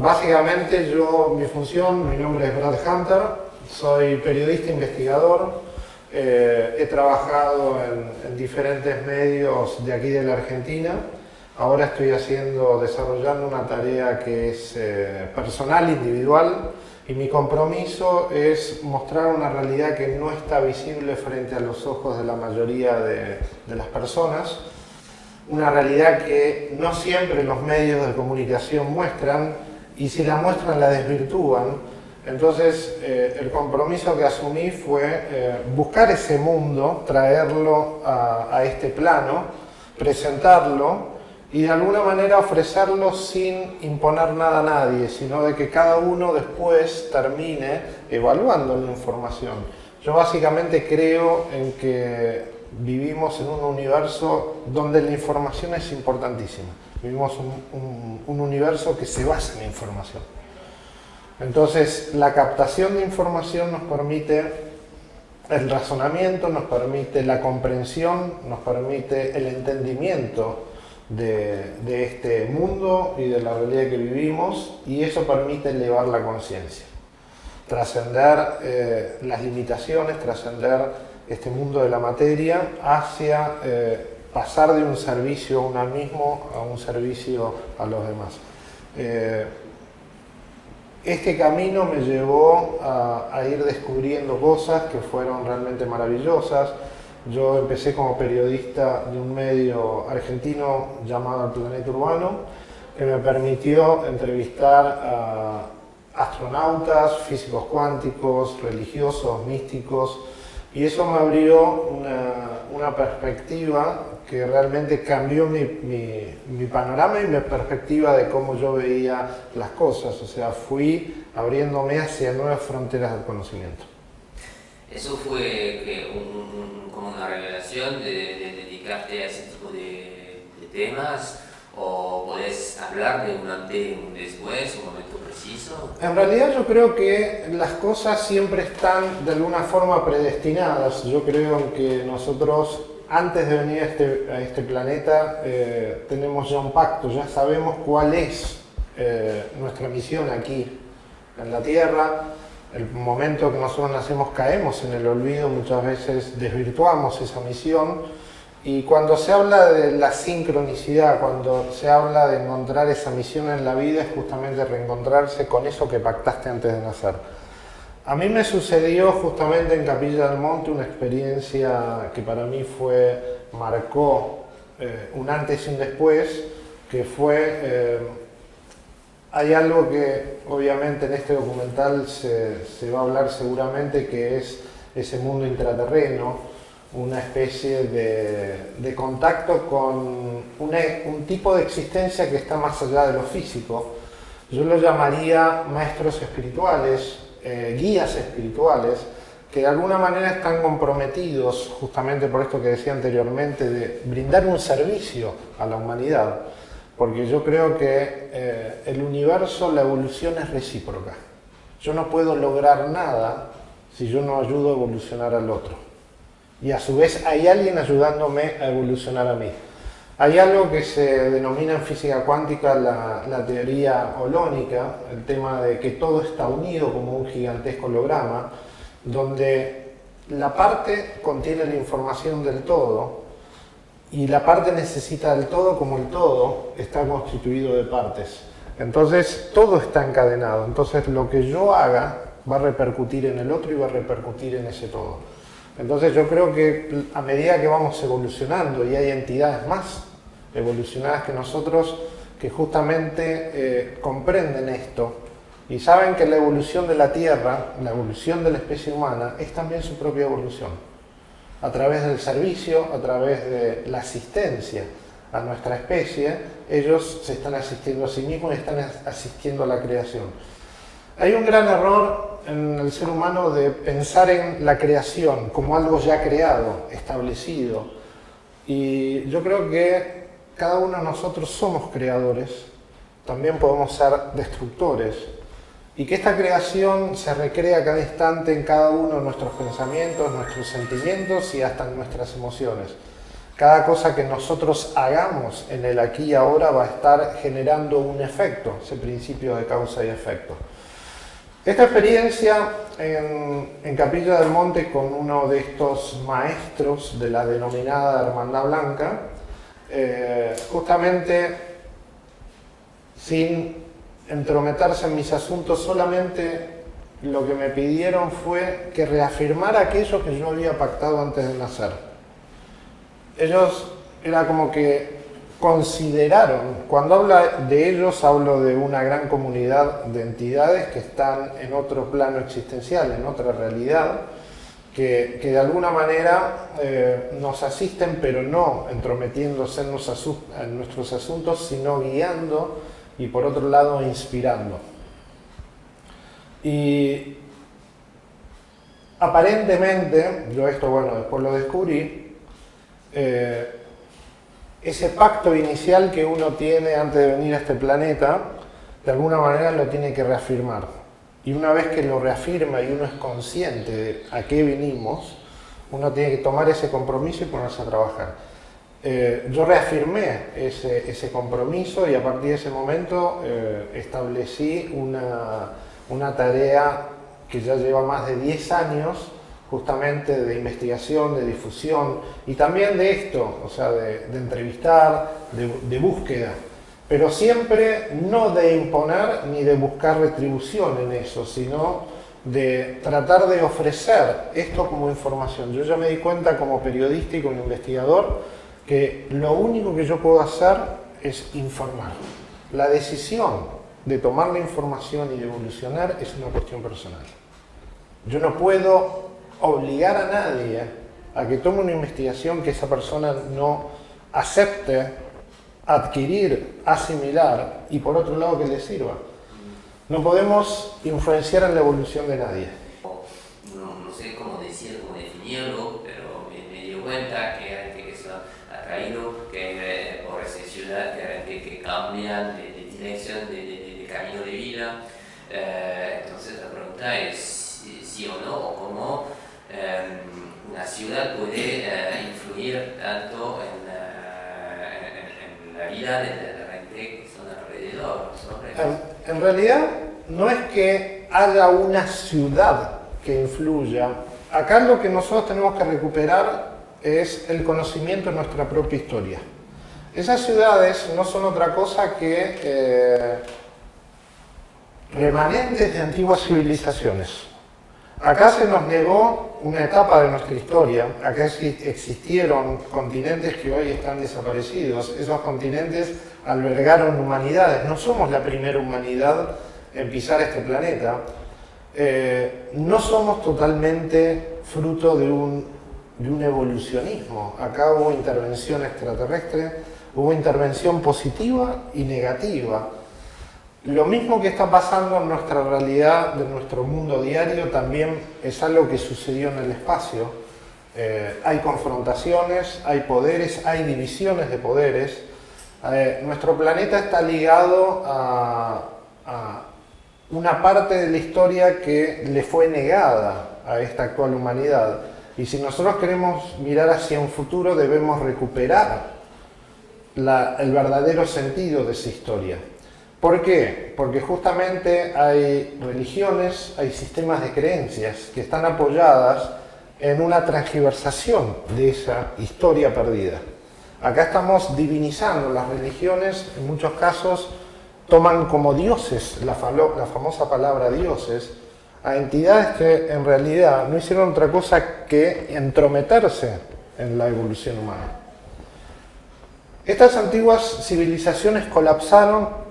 Básicamente mi función, mi nombre es Brad Hunter, soy periodista investigador, he trabajado en diferentes medios de aquí de la Argentina. Ahora estoy desarrollando una tarea que es personal, individual, y mi compromiso es mostrar una realidad que no está visible frente a los ojos de la mayoría de las personas, una realidad que no siempre los medios de comunicación muestran, y si la muestran la desvirtúan. Entonces el compromiso que asumí fue buscar ese mundo, traerlo a este plano, presentarlo y de alguna manera ofrecerlo sin imponer nada a nadie, sino de que cada uno después termine evaluando la información. Yo básicamente creo en que vivimos en un universo donde la información es importantísima. Vivimos un universo que se basa en la información. Entonces, la captación de información nos permite el razonamiento, nos permite la comprensión, nos permite el entendimiento de este mundo y de la realidad que vivimos, y eso permite elevar la conciencia, trascender las limitaciones, trascender este mundo de la materia hacia pasar de un servicio a uno mismo a un servicio a los demás. Este camino me llevó a ir descubriendo cosas que fueron realmente maravillosas. Yo empecé como periodista de un medio argentino llamado El Planeta Urbano, que me permitió entrevistar a astronautas, físicos cuánticos, religiosos, místicos, y eso me abrió una perspectiva que realmente cambió mi panorama y mi perspectiva de cómo yo veía las cosas. O sea, fui abriéndome hacia nuevas fronteras del conocimiento. ¿Eso fue como una revelación de dedicarte a ese tipo de temas? ¿O podés hablar de un antes y un después, un momento preciso? En realidad yo creo que las cosas siempre están de alguna forma predestinadas. Yo creo que nosotros, antes de venir a este planeta, tenemos ya un pacto, ya sabemos cuál es nuestra misión aquí en la Tierra. El momento que nosotros nacemos caemos en el olvido, muchas veces desvirtuamos esa misión. Y cuando se habla de la sincronicidad, cuando se habla de encontrar esa misión en la vida, es justamente reencontrarse con eso que pactaste antes de nacer. A mí me sucedió justamente en Capilla del Monte una experiencia que para mí marcó un antes y un después, que fue, hay algo que obviamente en este documental se va a hablar seguramente, que es ese mundo intraterreno, una especie de contacto con un tipo de existencia que está más allá de lo físico. Yo lo llamaría maestros espirituales, guías espirituales, que de alguna manera están comprometidos, justamente por esto que decía anteriormente, de brindar un servicio a la humanidad, porque yo creo que el universo, la evolución es recíproca. Yo no puedo lograr nada si yo no ayudo a evolucionar al otro. Y a su vez hay alguien ayudándome a evolucionar a mí. Hay algo que se denomina en física cuántica la teoría holónica, el tema de que todo está unido como un gigantesco holograma, donde la parte contiene la información del todo y la parte necesita del todo, como el todo está constituido de partes. Entonces todo está encadenado, entonces lo que yo haga va a repercutir en el otro y va a repercutir en ese todo. Entonces yo creo que a medida que vamos evolucionando, y hay entidades más evolucionadas que nosotros que justamente comprenden esto y saben que la evolución de la Tierra, la evolución de la especie humana, es también su propia evolución. A través del servicio, a través de la asistencia a nuestra especie, ellos se están asistiendo a sí mismos y están asistiendo a la creación. Hay un gran error en el ser humano de pensar en la creación como algo ya creado, establecido. Y yo creo que cada uno de nosotros somos creadores, también podemos ser destructores. Y que esta creación se recrea cada instante en cada uno de nuestros pensamientos, nuestros sentimientos y hasta en nuestras emociones. Cada cosa que nosotros hagamos en el aquí y ahora va a estar generando un efecto, ese principio de causa y efecto. Esta experiencia en Capilla del Monte con uno de estos maestros de la denominada Hermandad Blanca, justamente sin entrometerse en mis asuntos, solamente lo que me pidieron fue que reafirmara aquello que yo había pactado antes de nacer. Ellos era como que consideraron, cuando hablo de ellos hablo de una gran comunidad de entidades que están en otro plano existencial, en otra realidad, que de alguna manera nos asisten, pero no entrometiéndose en nuestros asuntos, sino guiando y por otro lado inspirando. Y aparentemente, yo esto bueno, después lo descubrí, ese pacto inicial que uno tiene antes de venir a este planeta, de alguna manera lo tiene que reafirmar. Y una vez que lo reafirma y uno es consciente de a qué vinimos, uno tiene que tomar ese compromiso y ponerse a trabajar. Yo reafirmé ese compromiso y a partir de ese momento establecí una tarea que ya lleva más de 10 años, justamente de investigación, de difusión y también de esto, o sea, de entrevistar, de búsqueda, pero siempre no de imponer ni de buscar retribución en eso, sino de tratar de ofrecer esto como información. Yo ya me di cuenta como periodista y como investigador que lo único que yo puedo hacer es informar. La decisión de tomar la información y de evolucionar es una cuestión personal. Yo no puedo obligar a nadie a que tome una investigación que esa persona no acepte, adquirir, asimilar y por otro lado que le sirva. No podemos influenciar en la evolución de nadie. No sé cómo decir, cómo definirlo, pero me dio cuenta que hay gente que se ha atraído que por esa ciudad, que hay gente que cambian de dirección, de camino de vida. Entonces la pregunta es sí o no, o cómo una ciudad puede influir tanto en la vida de la gente que son alrededor. En realidad no es que haya una ciudad que influya. Acá lo que nosotros tenemos que recuperar es el conocimiento de nuestra propia historia. Esas ciudades no son otra cosa que remanentes de antiguas civilizaciones. Acá se nos negó una etapa de nuestra historia. Acá existieron continentes que hoy están desaparecidos. Esos continentes albergaron humanidades. No somos la primera humanidad en pisar este planeta. No somos totalmente fruto de un evolucionismo. Acá hubo intervención extraterrestre, hubo intervención positiva y negativa. Lo mismo que está pasando en nuestra realidad, de nuestro mundo diario, también es algo que sucedió en el espacio. Hay confrontaciones, hay poderes, hay divisiones de poderes. Nuestro planeta está ligado a una parte de la historia que le fue negada a esta actual humanidad. Y si nosotros queremos mirar hacia un futuro, debemos recuperar el verdadero sentido de esa historia. ¿Por qué? Porque justamente hay religiones, hay sistemas de creencias que están apoyadas en una transgiversación de esa historia perdida. Acá estamos divinizando. Las religiones, en muchos casos, toman como dioses, la famosa palabra dioses, a entidades que en realidad no hicieron otra cosa que entrometerse en la evolución humana. Estas antiguas civilizaciones colapsaron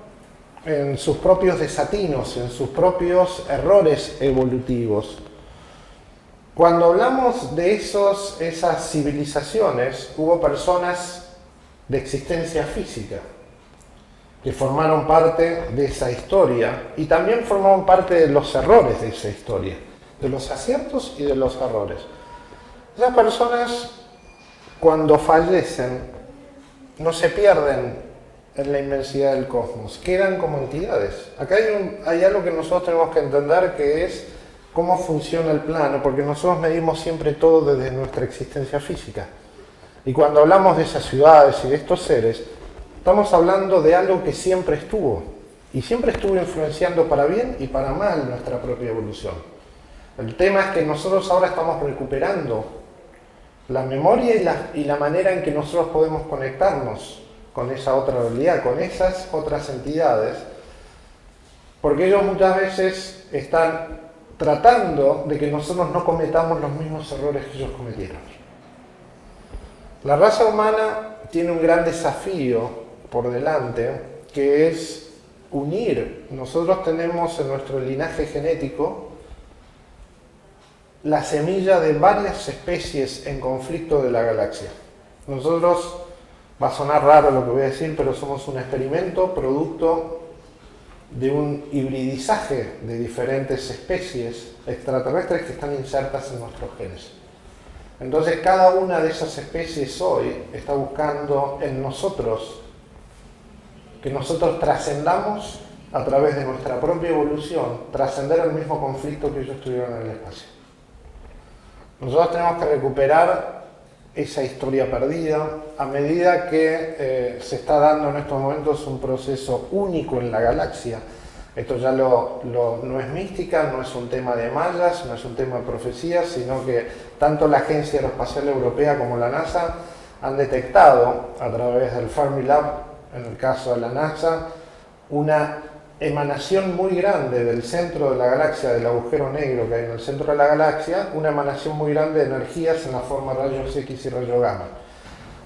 en sus propios desatinos, en sus propios errores evolutivos. Cuando hablamos de esas civilizaciones, hubo personas de existencia física que formaron parte de esa historia y también formaron parte de los errores de esa historia, de los aciertos y de los errores. Esas personas, cuando fallecen, no se pierden en la inmensidad del cosmos, quedan como entidades. Acá hay algo que nosotros tenemos que entender, que es cómo funciona el plano, porque nosotros medimos siempre todo desde nuestra existencia física. Y cuando hablamos de esas ciudades y de estos seres, estamos hablando de algo que siempre estuvo, y siempre estuvo influenciando para bien y para mal nuestra propia evolución. El tema es que nosotros ahora estamos recuperando la memoria y la manera en que nosotros podemos conectarnos con esa otra realidad, con esas otras entidades, porque ellos muchas veces están tratando de que nosotros no cometamos los mismos errores que ellos cometieron. La raza humana tiene un gran desafío por delante, que es unir. Nosotros tenemos en nuestro linaje genético la semilla de varias especies en conflicto de la galaxia. Nosotros, va a sonar raro lo que voy a decir, pero somos un experimento producto de un hibridizaje de diferentes especies extraterrestres que están insertas en nuestros genes. Entonces, cada una de esas especies hoy está buscando en nosotros que nosotros trascendamos a través de nuestra propia evolución, trascender el mismo conflicto que ellos tuvieron en el espacio. Nosotros tenemos que recuperar esa historia perdida a medida que se está dando en estos momentos un proceso único en la galaxia. Esto ya no es mística, no es un tema de mayas, no es un tema de profecías, sino que tanto la Agencia Aeroespacial Europea como la NASA han detectado a través del Fermilab, en el caso de la NASA, una emanación muy grande del centro de la galaxia, del agujero negro que hay en el centro de la galaxia, una emanación muy grande de energías en la forma de rayos X y rayos gamma.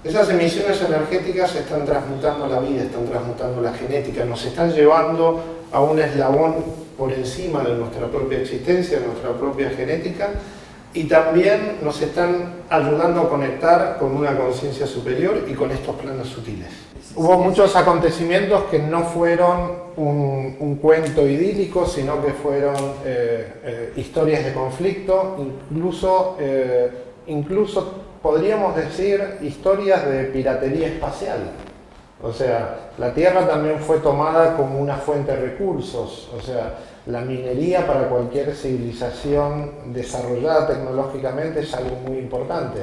Esas emisiones energéticas están transmutando la vida, están transmutando la genética, nos están llevando a un eslabón por encima de nuestra propia existencia, de nuestra propia genética, y también nos están ayudando a conectar con una conciencia superior y con estos planos sutiles. Hubo muchos acontecimientos que no fueron un cuento idílico, sino que fueron historias de conflicto, incluso podríamos decir historias de piratería espacial. O sea, la Tierra también fue tomada como una fuente de recursos. O sea, la minería para cualquier civilización desarrollada tecnológicamente es algo muy importante.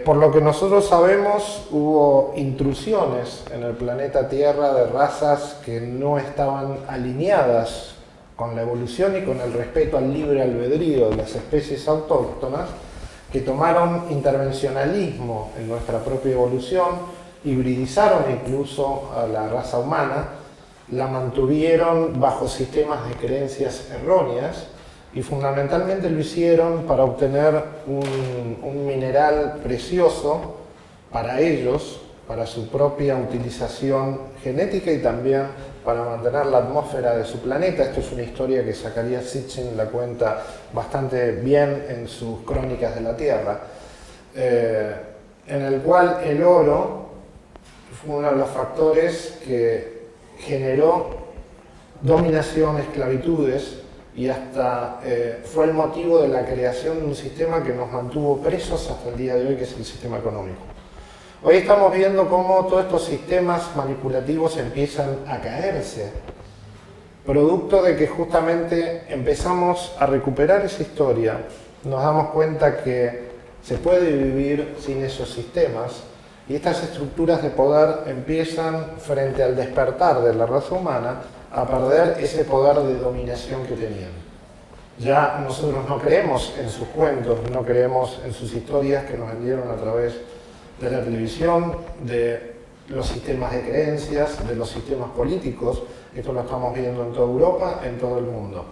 Por lo que nosotros sabemos, hubo intrusiones en el planeta Tierra de razas que no estaban alineadas con la evolución y con el respeto al libre albedrío de las especies autóctonas, que tomaron intervencionalismo en nuestra propia evolución, hibridizaron incluso a la raza humana, la mantuvieron bajo sistemas de creencias erróneas y fundamentalmente lo hicieron para obtener un mineral precioso para ellos, para su propia utilización genética y también para mantener la atmósfera de su planeta. Esto es una historia que Zecharia Sitchin la cuenta bastante bien en sus Crónicas de la Tierra, en el cual el oro fue uno de los factores que generó dominación, esclavitudes, y hasta fue el motivo de la creación de un sistema que nos mantuvo presos hasta el día de hoy, que es el sistema económico. Hoy estamos viendo cómo todos estos sistemas manipulativos empiezan a caerse, producto de que justamente empezamos a recuperar esa historia, nos damos cuenta que se puede vivir sin esos sistemas, y estas estructuras de poder empiezan, frente al despertar de la raza humana, a perder ese poder de dominación que tenían. Ya nosotros no creemos en sus cuentos, no creemos en sus historias que nos vendieron a través de la televisión, de los sistemas de creencias, de los sistemas políticos. Esto lo estamos viendo en toda Europa, en todo el mundo.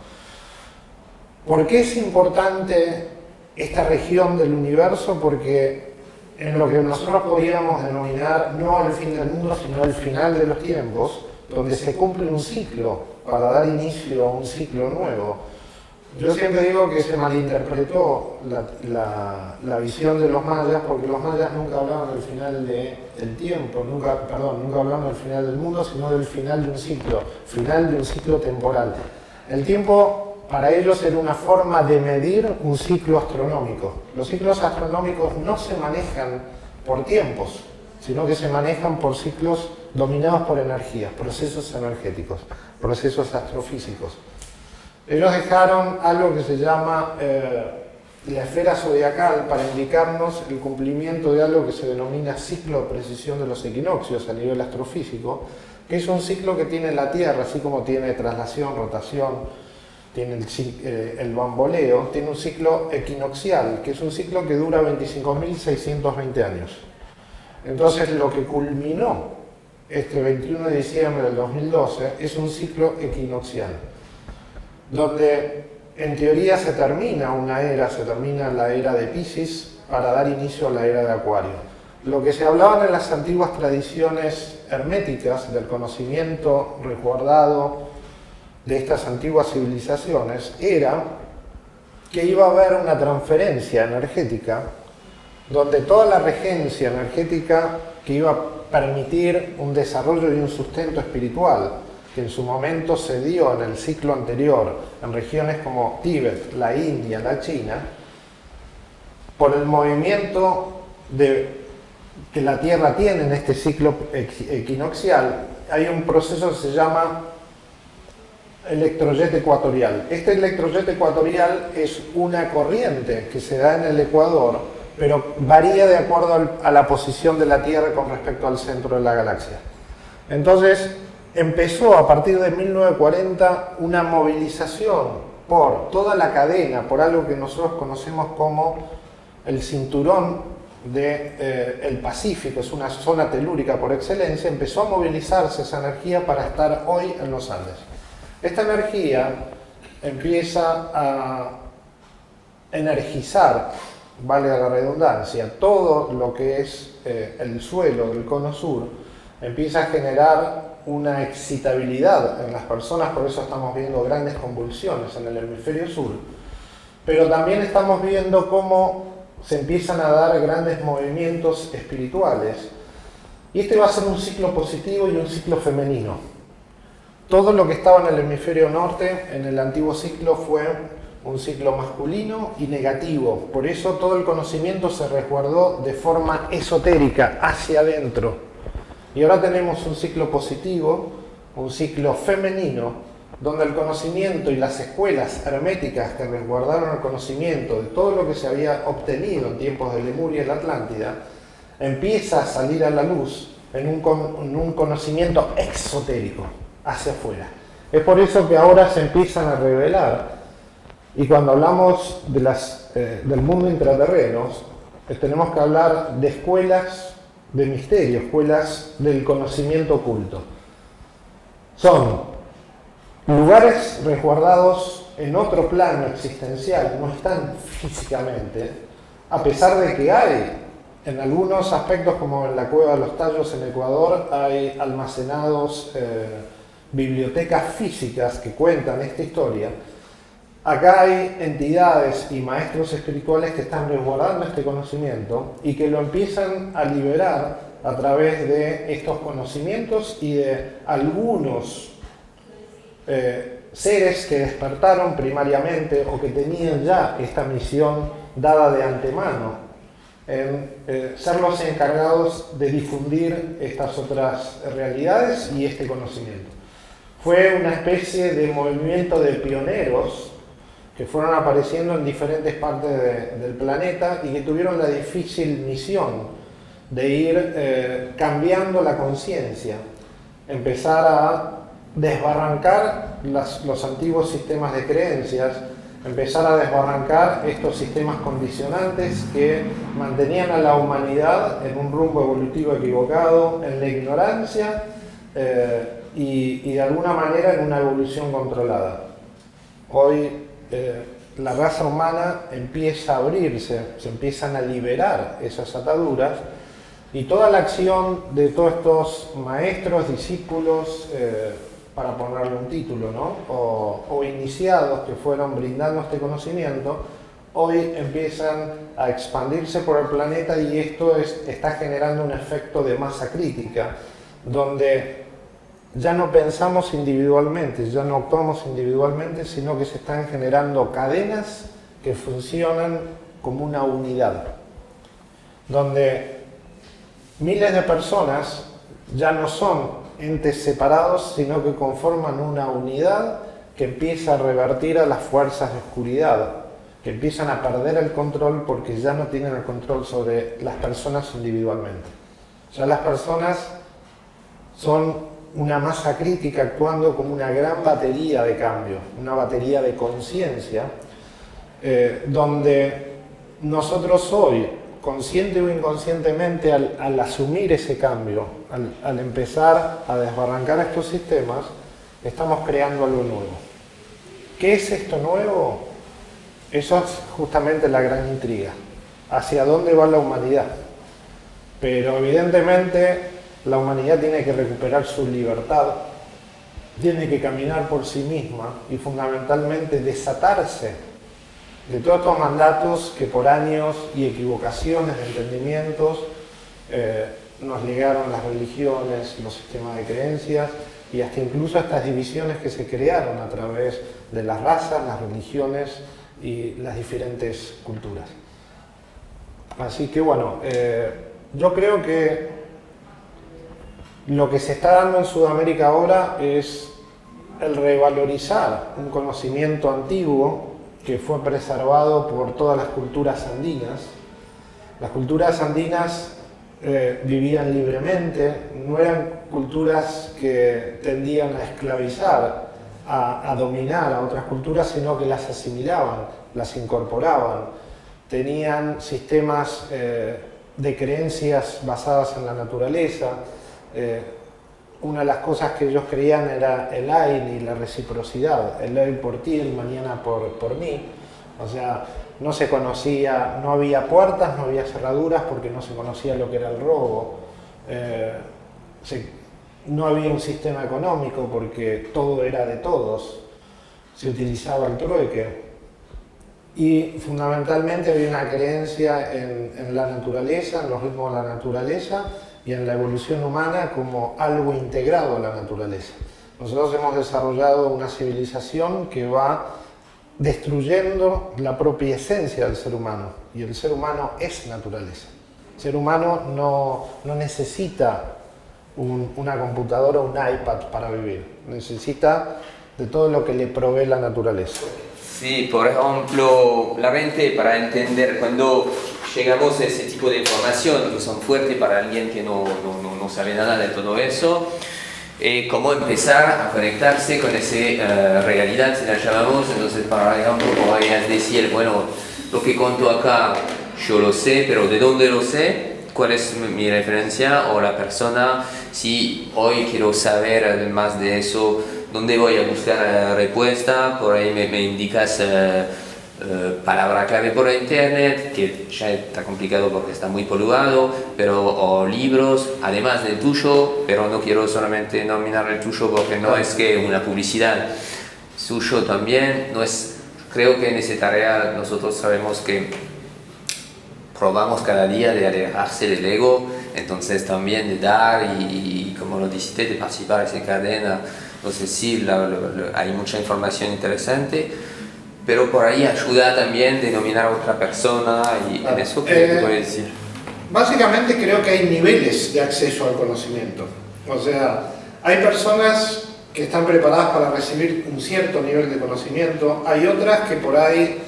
¿Por qué es importante esta región del universo? Porque en lo que nosotros podríamos denominar no el fin del mundo, sino el final de los tiempos, donde se cumple un ciclo para dar inicio a un ciclo nuevo. Yo siempre digo que se malinterpretó la visión de los mayas, porque los mayas nunca hablaban del final del tiempo, nunca hablaban del final del mundo, sino del final de un ciclo temporal. El tiempo para ellos era una forma de medir un ciclo astronómico. Los ciclos astronómicos no se manejan por tiempos, sino que se manejan por ciclos dominados por energías, procesos energéticos, procesos astrofísicos. Ellos dejaron algo que se llama la esfera zodiacal para indicarnos el cumplimiento de algo que se denomina ciclo de precisión de los equinoccios a nivel astrofísico, que es un ciclo que tiene la Tierra, así como tiene traslación, rotación, tiene el bamboleo, tiene un ciclo equinoccial, que es un ciclo que dura 25.620 años. Entonces, lo que culminó este 21 de diciembre del 2012 es un ciclo equinoccial, donde en teoría se termina una era, se termina la era de Piscis para dar inicio a la era de Acuario. Lo que se hablaban en las antiguas tradiciones herméticas del conocimiento resguardado de estas antiguas civilizaciones era que iba a haber una transferencia energética donde toda la regencia energética que iba a permitir un desarrollo y un sustento espiritual que en su momento se dio en el ciclo anterior en regiones como Tíbet, la India, la China, por el movimiento que la Tierra tiene en este ciclo equinoccial, hay un proceso que se llama electrojet ecuatorial. Este electrojet ecuatorial es una corriente que se da en el Ecuador, pero varía de acuerdo a la posición de la Tierra con respecto al centro de la galaxia. Entonces, empezó a partir de 1940 una movilización por toda la cadena, por algo que nosotros conocemos como el cinturón del Pacífico, es una zona telúrica por excelencia. Empezó a movilizarse esa energía para estar hoy en los Andes. Esta energía empieza a energizar, valga la redundancia, todo lo que es el suelo del cono sur, empieza a generar una excitabilidad en las personas, por eso estamos viendo grandes convulsiones en el hemisferio sur, pero también estamos viendo cómo se empiezan a dar grandes movimientos espirituales, y este va a ser un ciclo positivo y un ciclo femenino. Todo lo que estaba en el hemisferio norte en el antiguo ciclo fue un ciclo masculino y negativo, por eso todo el conocimiento se resguardó de forma esotérica, hacia adentro. Y ahora tenemos un ciclo positivo, un ciclo femenino, donde el conocimiento y las escuelas herméticas que resguardaron el conocimiento de todo lo que se había obtenido en tiempos de Lemuria y la Atlántida, empieza a salir a la luz en un conocimiento exotérico, hacia afuera. Es por eso que ahora se empiezan a revelar, y cuando hablamos del mundo intraterreno, tenemos que hablar de escuelas de misterio, escuelas del conocimiento oculto. Son lugares resguardados en otro plano existencial, no están físicamente, a pesar de que hay, en algunos aspectos como en la Cueva de los Tallos en Ecuador, hay almacenados bibliotecas físicas que cuentan esta historia. Acá hay entidades y maestros espirituales que están resguardando este conocimiento y que lo empiezan a liberar a través de estos conocimientos y de algunos seres que despertaron primariamente o que tenían ya esta misión dada de antemano en ser los encargados de difundir estas otras realidades y este conocimiento. Fue una especie de movimiento de pioneros que fueron apareciendo en diferentes partes del planeta y que tuvieron la difícil misión de ir cambiando la conciencia, empezar a desbarrancar los antiguos sistemas de creencias, empezar a desbarrancar estos sistemas condicionantes que mantenían a la humanidad en un rumbo evolutivo equivocado, en la ignorancia y de alguna manera en una evolución controlada. Hoy la raza humana empieza a abrirse, se empiezan a liberar esas ataduras, y toda la acción de todos estos maestros, discípulos, para ponerle un título, ¿no? o iniciados que fueron brindando este conocimiento, hoy empiezan a expandirse por el planeta, y esto está generando un efecto de masa crítica, donde ya no pensamos individualmente, ya no actuamos individualmente, sino que se están generando cadenas que funcionan como una unidad, donde miles de personas ya no son entes separados, sino que conforman una unidad que empieza a revertir a las fuerzas de oscuridad que empiezan a perder el control porque ya no tienen el control sobre las personas individualmente. Ya las personas son una masa crítica actuando como una gran batería de cambio, una batería de conciencia, donde nosotros hoy, consciente o inconscientemente, al asumir ese cambio, al empezar a desbarrancar estos sistemas, estamos creando algo nuevo. ¿Qué es esto nuevo? Eso es justamente la gran intriga. ¿Hacia dónde va la humanidad? Pero evidentemente la humanidad tiene que recuperar su libertad, tiene que caminar por sí misma y fundamentalmente desatarse de todos estos mandatos que por años y equivocaciones de entendimientos nos legaron las religiones, los sistemas de creencias y hasta incluso estas divisiones que se crearon a través de las razas, las religiones y las diferentes culturas. Así que bueno, yo creo que lo que se está dando en Sudamérica ahora es el revalorizar un conocimiento antiguo que fue preservado por todas las culturas andinas. Las culturas andinas vivían libremente, no eran culturas que tendían a esclavizar, a dominar a otras culturas, sino que las asimilaban, las incorporaban. Tenían sistemas de creencias basadas en la naturaleza. Una de las cosas que ellos creían era el Ain y la reciprocidad, el hoy por ti, el mañana por mí. O sea, no se conocía, no había puertas, no había cerraduras porque no se conocía lo que era el robo. No había un sistema económico porque todo era de todos. Se utilizaba el trueque. Y fundamentalmente había una creencia en la naturaleza, en los ritmos de la naturaleza y en la evolución humana como algo integrado a la naturaleza. Nosotros hemos desarrollado una civilización que va destruyendo la propia esencia del ser humano, y el ser humano es naturaleza. El ser humano no necesita una computadora o un iPad para vivir, necesita de todo lo que le provee la naturaleza. Sí, por ejemplo, la gente para entender cuando llegamos a ese tipo de información que son fuertes para alguien que no sabe nada de todo eso, cómo empezar a conectarse con esa realidad, si la llamamos. Entonces, para ejemplo, podrías decir, bueno, lo que conto acá yo lo sé, pero ¿de dónde lo sé? ¿Cuál es mi referencia? O la persona, si hoy quiero saber más de eso, ¿dónde voy a buscar respuesta? Por ahí me indicas palabra clave por internet, que ya está complicado porque está muy poluado, pero o libros, además del tuyo, pero no quiero solamente nominar el tuyo porque no es que una publicidad, suyo también, no es, creo que en esa tarea nosotros sabemos que probamos cada día de alejarse del ego, entonces también de dar y como lo dijiste, de participar en esa cadena. Entonces sí, hay mucha información interesante, pero por ahí ayuda también denominar a otra persona y en eso, ¿qué te puedes decir? Básicamente creo que hay niveles de acceso al conocimiento. O sea, hay personas que están preparadas para recibir un cierto nivel de conocimiento, hay otras que por ahí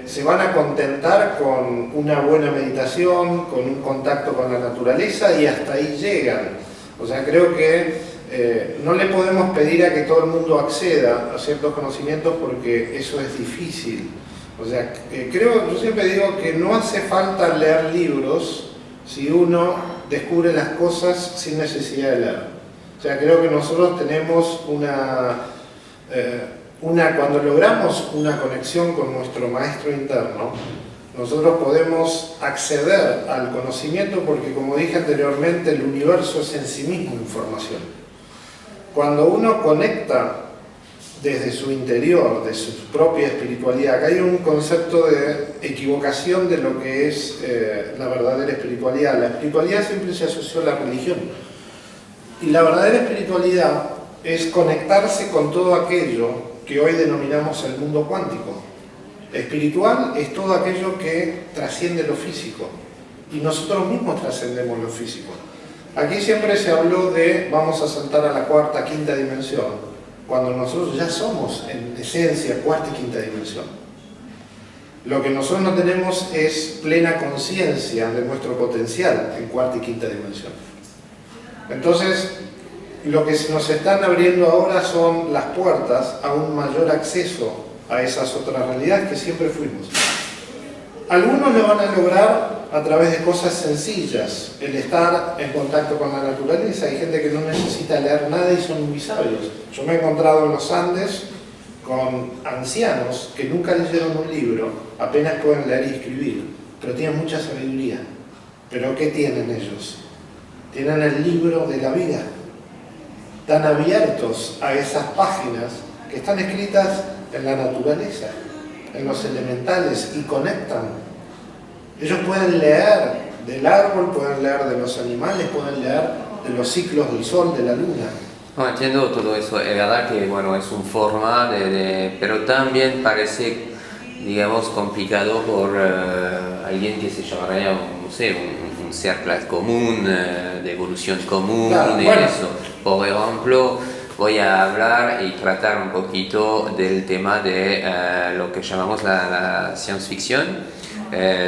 se van a contentar con una buena meditación, con un contacto con la naturaleza y hasta ahí llegan. O sea, creo que no le podemos pedir a que todo el mundo acceda a ciertos conocimientos porque eso es difícil. O sea, yo siempre digo que no hace falta leer libros si uno descubre las cosas sin necesidad de leer. O sea, creo que nosotros tenemos cuando logramos una conexión con nuestro maestro interno, nosotros podemos acceder al conocimiento porque, como dije anteriormente, el universo es en sí mismo información. Cuando uno conecta desde su interior, de su propia espiritualidad, acá hay un concepto de equivocación de lo que es la verdadera espiritualidad. La espiritualidad siempre se asoció a la religión. Y la verdadera espiritualidad es conectarse con todo aquello que hoy denominamos el mundo cuántico. Espiritual es todo aquello que trasciende lo físico. Y nosotros mismos trascendemos lo físico. Aquí siempre se habló de vamos a saltar a la cuarta, quinta dimensión, cuando nosotros ya somos en esencia cuarta y quinta dimensión. Lo que nosotros no tenemos es plena conciencia de nuestro potencial en cuarta y quinta dimensión. Entonces, lo que nos están abriendo ahora son las puertas a un mayor acceso a esas otras realidades que siempre fuimos. Algunos lo van a lograr a través de cosas sencillas, el estar en contacto con la naturaleza. Hay gente que no necesita leer nada y son muy sabios. Yo me he encontrado en los Andes con ancianos que nunca leyeron un libro, apenas pueden leer y escribir, pero tienen mucha sabiduría. ¿Pero qué tienen ellos? Tienen el libro de la vida. Están abiertos a esas páginas que están escritas en la naturaleza, en los elementales, y conectan. Ellos pueden leer del árbol, pueden leer de los animales, pueden leer de los ciclos del sol, de la luna. No, entiendo todo eso, es verdad que bueno, es una forma pero también parece, digamos, complicado por alguien que se llamaría, no sé, un ser clase común, de evolución común, Claro, y bueno. eso. Por ejemplo, voy a hablar y tratar un poquito del tema de lo que llamamos la science fiction,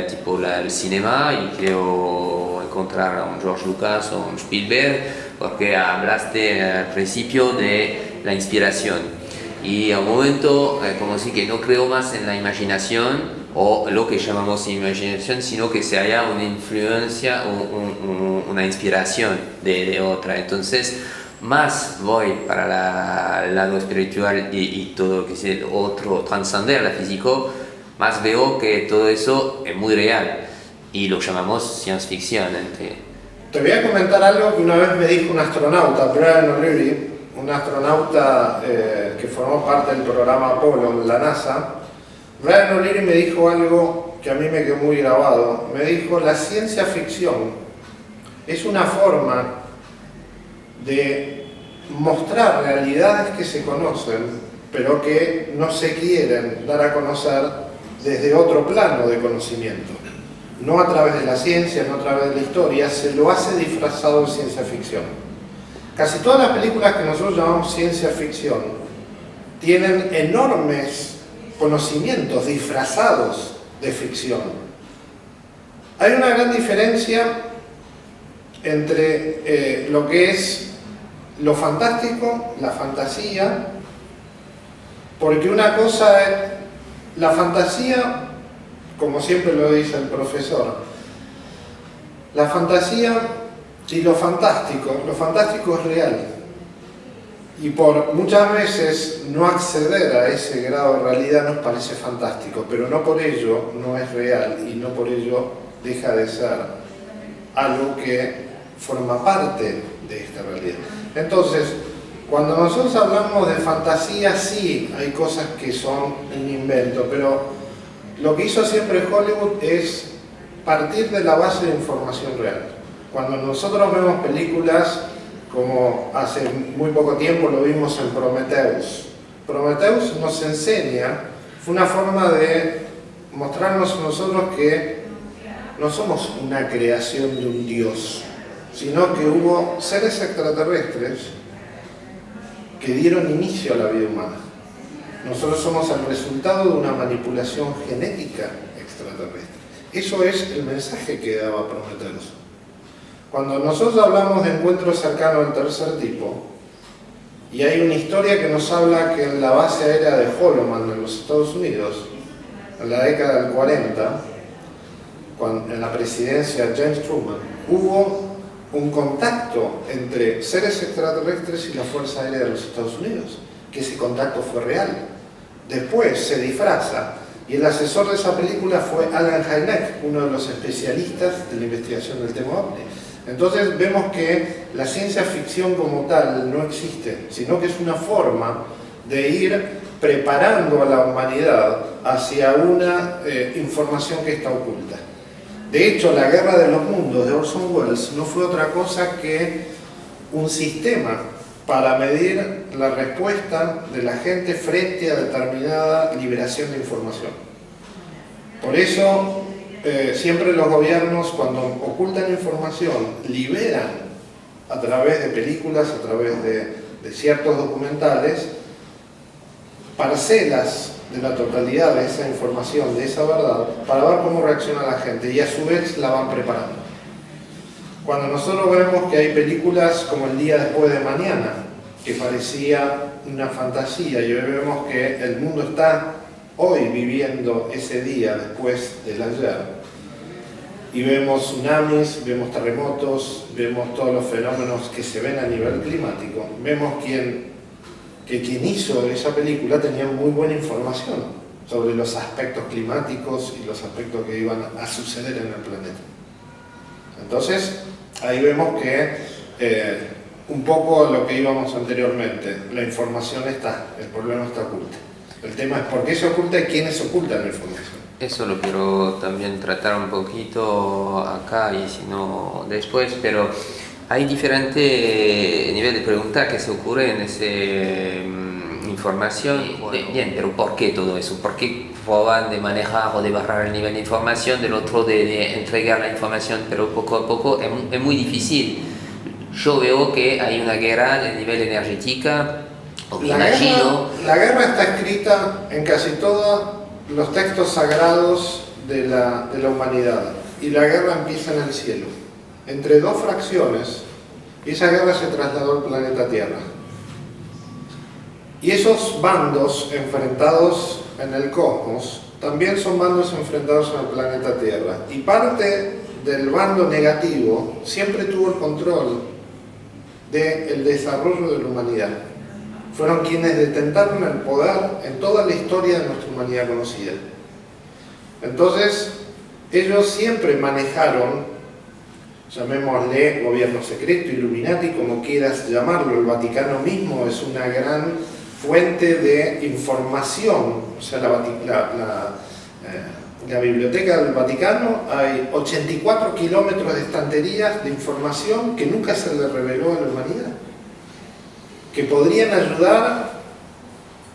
tipo el cinema, y quiero encontrar a un George Lucas o un Spielberg, porque hablaste al principio de la inspiración. Y a un momento, como si que no creo más en la imaginación, o lo que llamamos imaginación, sino que se haya una influencia o una inspiración de otra. Entonces, más voy para el lado espiritual y todo lo que es otro, trascender la físico, más veo que todo eso es muy real y lo llamamos science fiction. Te voy a comentar algo que una vez me dijo un astronauta, Brian O'Leary, un astronauta que formó parte del programa Apolo en la NASA. Brian O'Leary me dijo algo que a mí me quedó muy grabado. Me dijo: la ciencia ficción es una forma de mostrar realidades que se conocen, pero que no se quieren dar a conocer desde otro plano de conocimiento. No a través de la ciencia, no a través de la historia, se lo hace disfrazado de ciencia ficción. Casi todas las películas que nosotros llamamos ciencia ficción tienen enormes conocimientos disfrazados de ficción. Hay una gran diferencia entre lo que es lo fantástico, la fantasía, porque una cosa es la fantasía, como siempre lo dice el profesor, la fantasía y lo fantástico es real. Y por muchas veces no acceder a ese grado de realidad nos parece fantástico, pero no por ello no es real y no por ello deja de ser algo que forma parte de esta realidad. Entonces, cuando nosotros hablamos de fantasía, sí, hay cosas que son un invento, pero lo que hizo siempre Hollywood es partir de la base de información real. Cuando nosotros vemos películas, como hace muy poco tiempo lo vimos en Prometheus. Prometheus nos enseña, fue una forma de mostrarnos a nosotros que no somos una creación de un dios, sino que hubo seres extraterrestres que dieron inicio a la vida humana. Nosotros somos el resultado de una manipulación genética extraterrestre. Eso es el mensaje que daba Prometheus. Cuando nosotros hablamos de encuentros cercanos del tercer tipo, y hay una historia que nos habla que en la base aérea de Holloman en los Estados Unidos, en la década del 40, en la presidencia de James Truman, hubo un contacto entre seres extraterrestres y la Fuerza Aérea de los Estados Unidos, que ese contacto fue real. Después se disfraza, y el asesor de esa película fue Alan Hynek, uno de los especialistas de la investigación del tema OVNI. Entonces vemos que la ciencia ficción como tal no existe, sino que es una forma de ir preparando a la humanidad hacia una información que está oculta. De hecho, La Guerra de los Mundos de Orson Welles no fue otra cosa que un sistema para medir la respuesta de la gente frente a determinada liberación de información. Por eso, siempre los gobiernos, cuando ocultan información, liberan a través de películas, a través de ciertos documentales, parcelas de la totalidad de esa información, de esa verdad, para ver cómo reacciona la gente y a su vez la van preparando. Cuando nosotros vemos que hay películas como El día después de mañana, que parecía una fantasía, y hoy vemos que el mundo está hoy viviendo ese día después del ayer, y vemos tsunamis, vemos terremotos, vemos todos los fenómenos que se ven a nivel climático, vemos que quien hizo esa película tenía muy buena información sobre los aspectos climáticos y los aspectos que iban a suceder en el planeta. Entonces, ahí vemos que un poco lo que íbamos anteriormente, la información está, el problema está oculto. El tema es por qué se oculta y quiénes ocultan la información. Eso lo quiero también tratar un poquito acá y si no después, pero hay diferentes niveles de preguntas que se ocurren en esa información. Bien, pero ¿por qué todo eso? ¿Por qué proban de manejar o de bajar el nivel de información, del otro de entregar la información, pero poco a poco es muy difícil? Yo veo que hay una guerra a nivel energético, o me imagino. La guerra está escrita en casi todos los textos sagrados de la humanidad, y la guerra empieza en el cielo, entre dos fracciones, y esa guerra se trasladó al planeta Tierra. Y esos bandos enfrentados en el cosmos también son bandos enfrentados en el planeta Tierra, y parte del bando negativo siempre tuvo el control del desarrollo de la humanidad. Fueron quienes detentaron el poder en toda la historia de nuestra humanidad conocida. Entonces, ellos siempre manejaron, llamémosle gobierno secreto, Illuminati, como quieras llamarlo, el Vaticano mismo es una gran fuente de información. O sea, la biblioteca del Vaticano, hay 84 kilómetros de estanterías de información que nunca se le reveló a la humanidad, que podrían ayudar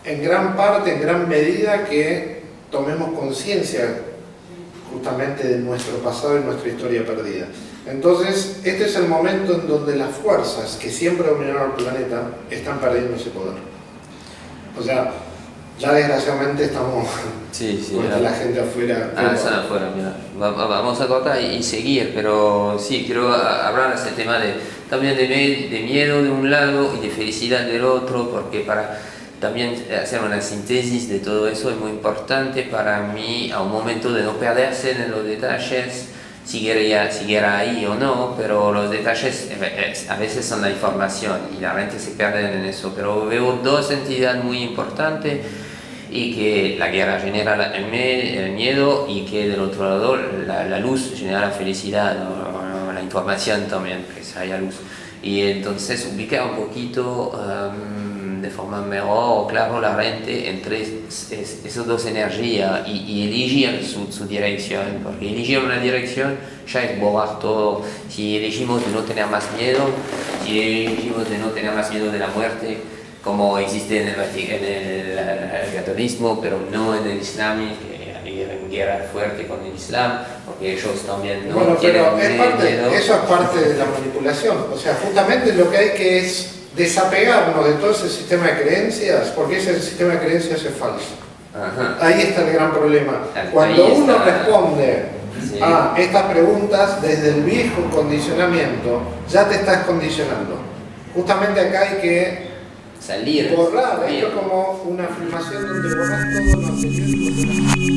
en gran parte, en gran medida, que tomemos conciencia justamente de nuestro pasado y nuestra historia perdida. Entonces, este es el momento en donde las fuerzas que siempre dominaron el planeta están perdiendo ese poder. O sea, ya desgraciadamente estamos con la gente afuera. Están afuera, mira. Vamos a cortar y seguir, pero sí, quiero hablar de ese tema también de miedo de un lado y de felicidad del otro, porque para también hacer una síntesis de todo eso es muy importante para mí, a un momento de no perderse en los detalles, siguiera ahí o no, pero los detalles a veces son la información y la gente se pierde en eso. Pero veo dos entidades muy importantes, y que la guerra genera el miedo, y que del otro lado la luz genera la felicidad, ¿no? La información también, que haya luz. Y entonces ubicar un poquito de forma mejor, claro, la gente entre esas dos energías y elegir su dirección, porque elegir una dirección ya es borrar todo. Si elegimos de no tener más miedo, si elegimos de no tener más miedo de la muerte, como existe en el catolicismo, pero no en el islam, que hay guerra fuerte con el islam, porque ellos también no tienen miedo. Eso es parte de la manipulación. O sea, justamente lo que hay que es desapegarnos de todo ese sistema de creencias, porque ese sistema de creencias es falso. Ajá. Ahí está el gran problema. Cuando uno responde a estas preguntas desde el viejo condicionamiento, ya te estás condicionando. Justamente acá hay que borrar, esto es como una afirmación donde borras todo lo anterior.